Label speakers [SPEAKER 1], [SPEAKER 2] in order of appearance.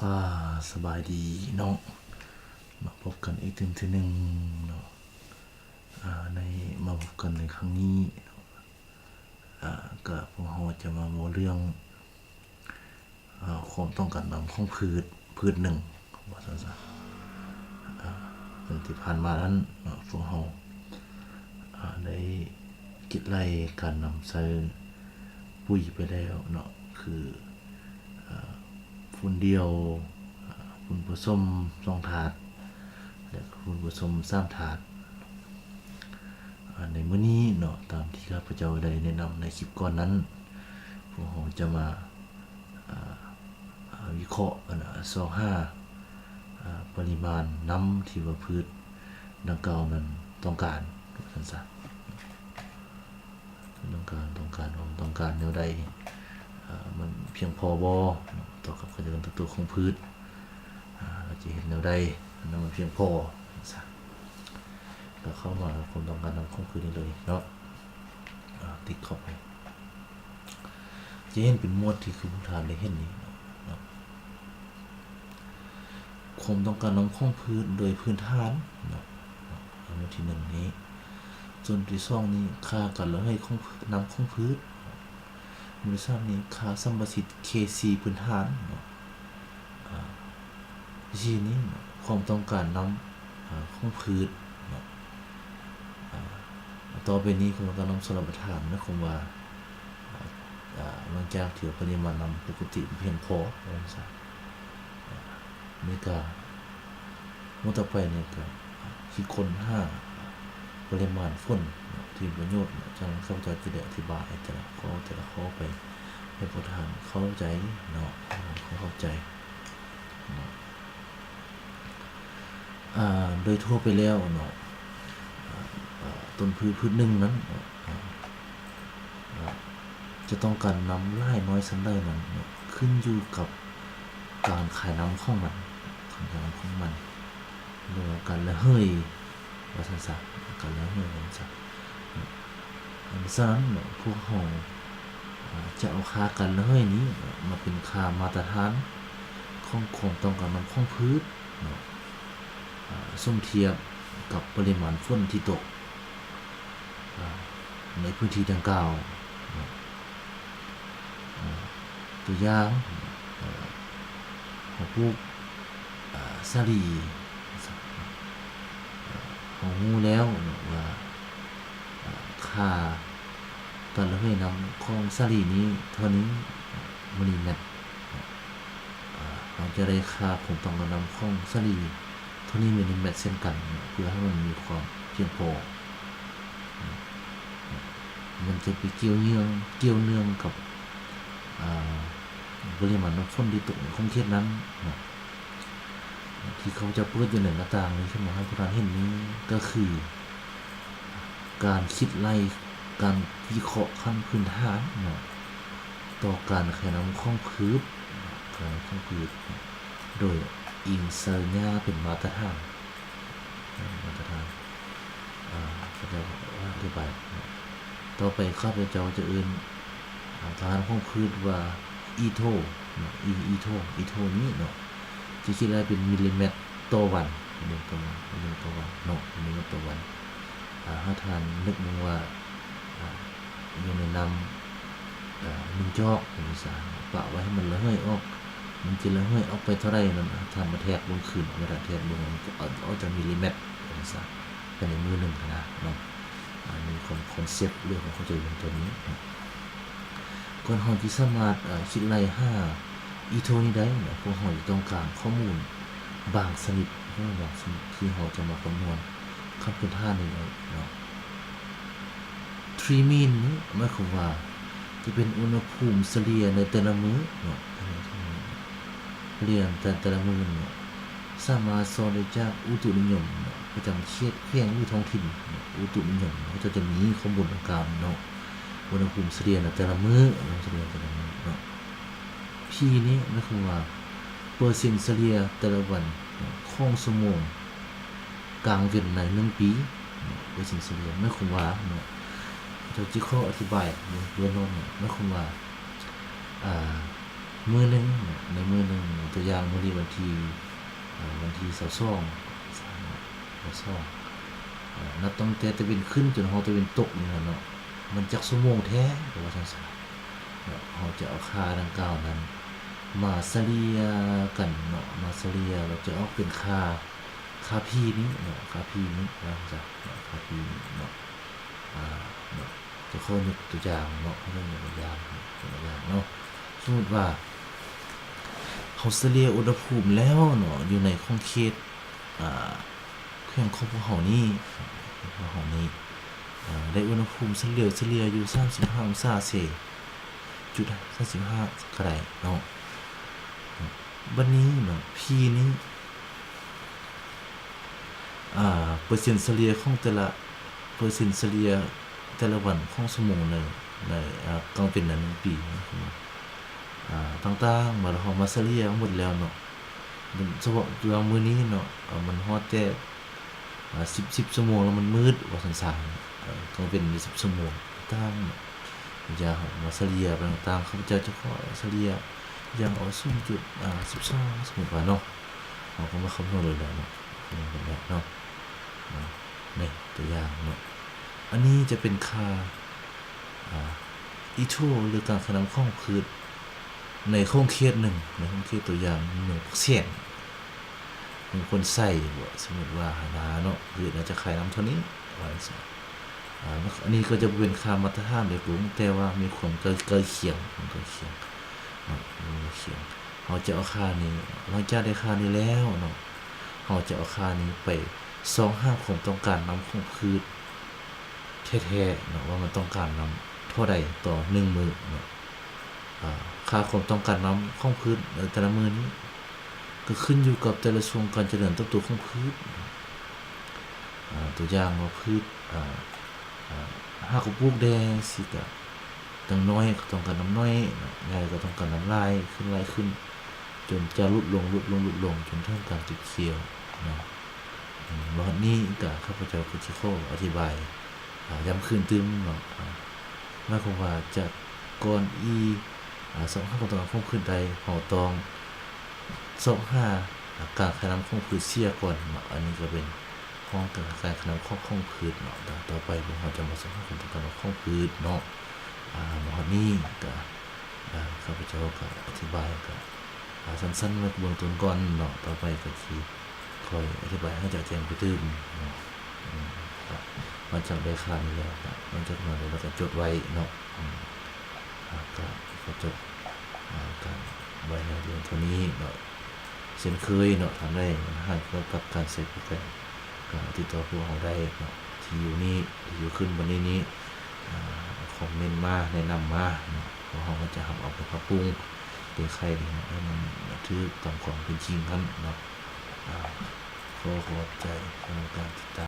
[SPEAKER 1] สบายดีเนาะมาพบกันอีกทีหนึ่งเนาะในมาพบกันในครั้งนี้ก็พวกเราจะมาโมเรื่องความต้องการนำของพืชหนึ่งว่าสั้นๆเป็นที่ผ่านมานั้นพวกเราได้คิดไล่การนำใส่ปุ๋ยไปแล้วเนาะคือฝุ่นเดียวฝุ่นผสม2 ถาดและฝุ่นผสม3 ถาดในมื้อนี้เนาะตามที่ข้าพเจ้าได้แนะนำในคลิปก่อนนั้นพวกเราจะมาวิเคราะห์ปริมาณน้ำที่ว่าพืชดังกล่าวนั้นต้องการสั้นๆต้องการแนวใดมันเพียงพอบ่ต่อกับการเจริญเติบโตของพืชเราจะเห็นแนวใดมันเพียงพอแล้วเข้ามาความต้องการของพืชนี้เลยเนาะติ๊กเข้าไปจะเห็นเป็นหมวดที่คือผู้ทานได้เห็นนี้เนาะความต้องการของพืชโดยพื้นฐานเนาะหมวดที่1นี้ส่วนที่2นี้ค่าการระเหยของน้ำของพืชหมวดที่3นี้ค่าสัมประสิทธิ์ KC พื้นฐานเนาะที่นี้ความต้องการน้ำของพืชเนาะต่อไปนี้ความต้องการน้ำสำหรับประทานนะคงว่าหลังจากที่ปริมาณน้ำปกติเพียงพอนี่ก็เมื่อต่อไปเนี่ยก็คิดค้นปริมาณฝนที่ประโยชน์จังข้าพเจ้าจะได้อธิบายแต่ละข้อไปให้ผู้ทานเข้าใจเนาะเข้าใจโดยทั่วไปแล้วเนาะต้นพืชหนึ่งนั้นจะต้องการน้ำไล่น้อยสันใดนั้นขึ้นอยู่กับการขายน้ำของมันหรือการระเหยว่าสั้นๆการระเหยว่าสั้นอันนั้นพวกเราจะเอาค่าการระเหยนี้มาเป็นค่ามาตรฐานของความต้องการน้ำของพืชส้มเทียบกับปริมาณฝนที่ตกในพื้นที่ดังกล่าวตัวอย่างของพวกสาลีของงูแล้วว่าค่าการระเหยน้ำของสาลีนี้เท่านี้มิลลิเมตรเราจะได้ค่าความต้องการน้ำของสาลีเท่านี้มิลลิเมตรเช่นกันเพื่อให้มันมีความเพียงพอมันจะไปเกี่ยวเนื่องกับปริมาณน้ำฝนที่ตกในคงเขตนั้นที่เขาจะเปิดอยู่ในหน้าต่างนี้ใช่ไหมให้ผู้ทานเห็นนี้ก็คือการคิดไล่การวิเคราะห์ขั้นพื้นฐานต่อการขายน้ำของพืชโดยอิงเซอร์ญาเป็นมาตรฐานก็จะอธิบายต่อไปข้าพเจ้าจะเอื่นทานของพืชว่าอีโทนี้เนาะจะคิดได้เป็นมิลลิเมตรต่อวันมิลลิเมตรต่อวันถ้าทานนึกมึงว่าอยู่ในน้ำ1 จอกเป็นภาษาปะไว้ให้มันระเหยออกมันจะระเหยออกไปเท่าไรนั่นทำมาแทกบนคืนมาแทกบนเอาจากมิลลิเมตรเป็นภาษาเป็นในมือหนึ่งนะเนาะมีคอนเซ็ปต์เรื่องของเข้าใจเรื่องตัวนี้ก่อนเราที่สามารถคิดไล่อีโทนี้ได้เนี่ยพวกเราจะต้องการข้อมูลบางชนิดที่เราจะมาคำนวณขั้นพื้นฐานนี้เนาะ3 mean นี้หมายความว่าจะเป็นอุณหภูมิเฉลี่ยในแต่ละมื้อเนาะเรียนแต่ละมื้อเนาะสามารถสอนได้จากอุตุนิยมประจำเขตแขวงหรือท้องถิ่นอุตุนิยมเขาจะมีข้อมูลต่างๆเนาะอุณหภูมิเฉลี่ยในแต่ละมื้อเนาะP นี้หมายความว่าเปอร์เซ็นต์เฉลี่ยแต่ละวันของชั่วโมงกลางเดือนใน1 ปีเปอร์เซ็นต์เฉลี่ยหมายความว่าเนาะจะจิข้ออธิบายเรื่องนั้นหมายความว่ามื้อนึง ในมื้อหนึงตัวอย่างมื้อนี้วันที่22นับตั้งแต่ตะเวนขึ้นจนฮอดตะเวนตกนี่ล่ะเนาะมันจักชั่วโมงแท้ก็ว่าจังซั่นเนาะเฮาจะเอาค่าดังกล่าวนั้นมาเฉลี่ยกันเนาะมาเฉลี่ยแล้วจะออกเป็นค่า P นี้เนาะค่า P นี้ว่าจังซั่นเนาะค่า P นี้เนาะเนาะจะขอยกตัวอย่างเนาะยกตัวอย่างเนาะสมมุติว่าเฮาเฉลี่ยอุณหภูมิแล้วเนาะอยู่ในขอบเขตแขวงของพวกเฮานี่ได้อุณหภูมิเฉลี่ยอยู่35องศาเซจุด35ก็ได้เนาะบัดนี้เนาะ P นี้เปอร์เซ็นต์เฉลี่ยของแต่ละเปอร์เซ็นต์เฉลี่ยแต่ละวันของชั่วโมงหนึ่งในกลางเป็น1ปีนะครับต่างๆมาเฮามาเฉลี่ยหมดแล้วเนาะเฉพาะตัวมื้อนี้เนาะมันฮอดแต่10ชั่วโมงแล้วมันมืดว่าซั่นๆกลางเป็น10ชั่วโมงต่างอย่ามาเฉลี่ยไปต่างๆข้าพเจ้าจะขอเฉลี่ยอย่างเอา0.12สมมุติว่าเนาะเฮาก็มาคำนวณเลยแล้วเนาะเนาะนี่ตัวอย่างเนาะอันนี้จะเป็นค่าอีโทหรือการขนานข้องพืชในข้องเขตหนึ่งในข้องเขตตัวอย่าง1%มีคนใส่บ่สมมุติว่าเนาะพืชน่าจะขายน้ำเท่านี้ว่าจังซี่อันนี้ก็จะเป็นค่ามาตรฐานโดยตรงแต่ว่ามีความใกล้เคียงเนาะเราจะเอาค่านี้หลังจากได้ค่านี้แล้วเนาะเราจะเอาค่านี้ไปหาความต้องการน้ำของพืชแท้ๆเนาะว่ามันต้องการน้ำเท่าใดต่อ1มื้อเนาะค่าความต้องการน้ำของพืชแต่ละมื้อนี้ก็ขึ้นอยู่กับแต่ละช่วงการเจริญเติบโตของพืชตัวอย่างว่าพืชหากปลูกแดงสิก็จังน้อยก็ต้องการน้ำน้อยใหญ่ก็ต้องการน้ำลายขึ้นจนจะลดลงจนถึงการติดเขียวเนาะวันนี้ก็ข้าพเจ้าก็สิขออธิบายย้ำคืนตึมเนาะหมายความว่าจากก่อน25ของตอนของพืชใดเฮาต้อง25การขนานของพืชเสียก่อนเนาะอันนี้ก็เป็นของการขนานของพืชเนาะต่อไปพวกเราจะมาสอนของการของพืชเนาะวันนี้ก็ข้าพเจ้าก็อธิบายก็สั้นๆไว้เบื้องต้นก่อนเนาะต่อไปก็สิค่อยอธิบายให้แจ้งไปถึงเนาะมันจะได้ค่านี้แล้วมันจะมาแล้วก็จดไว้เนาะก็จดการไว้ในเรื่องเท่านี้เนาะเช่นเคยเนาะทำได้หากเกี่ยวกับการใช้โปรแกรมก็ติดต่อพวกเราได้เนาะที่อยู่ขึ้นบนนี้คอมเมนต์มาแนะนำมาเนาะพวกเราก็จะเอาไปปรับปรุงแก้ไขให้มันถือตามความเป็นจริงกันเนาะขอขอบใจในการติดตาม